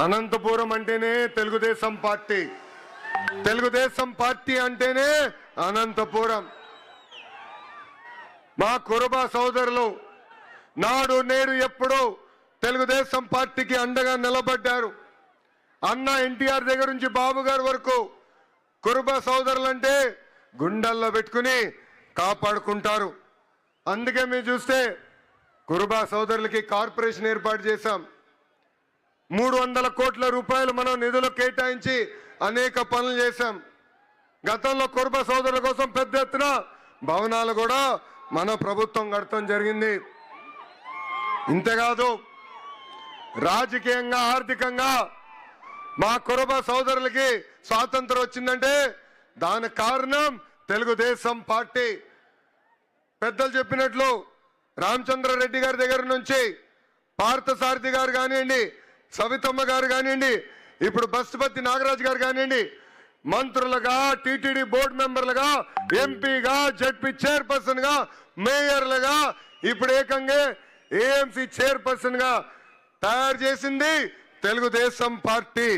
అనంతపురం అంటేనే Telugu Desam party, Telugu Desam party అంటేనే అనంతపురం. మా కురుబ సోదరులు నాడు నేడు ఎప్పుడూ తెలుగుదేశం పార్టీకి అండగా నిలబడ్డారు. అన్న ఎన్టీఆర్ దగ్గర నుంచి బాబు గారి వరకు కురుబ సోదరులంటే గుండెల్లో పెట్టుకుని కాపాడుకుంటారు. అందుకే మీరు చూస్తే కురుబ సోదరులకి కార్పొరేషన్ ఏర్పాటు చేశాం. 300 కోట్ల రూపాయలు మనం నిధులు కేటాయించి అనేక పనులు చేశాం. గతంలో కురుబ సోదరుల కోసం పెద్ద ఎత్తున భవనాలు కూడా మన ప్రభుత్వం కడతాం జరిగింది. ఇంతేకాదు రాజకీయంగా ఆర్థికంగా మా కురుబ సోదరులకి స్వాతంత్రం వచ్చిందంటే దానికి కారణం తెలుగుదేశం పార్టీ. పెద్దలు చెప్పినట్లు రామచంద్రారెడ్డి గారి దగ్గర నుంచి పార్థసారథి గారు కానివ్వండి, సవితమ్మ గారు కానివ్వండి, ఇప్పుడు బస్సుపతి నాగరాజు గారు కానివ్వండి, మంత్రులుగా, టీటీడీ బోర్డు మెంబర్లుగా, ఎంపీగా, జడ్పీ చైర్పర్సన్ గా, మేయర్లుగా, ఇప్పుడు ఏకంగా ఏఎంసీ చైర్పర్సన్ గా తయారు చేసింది తెలుగుదేశం పార్టీ.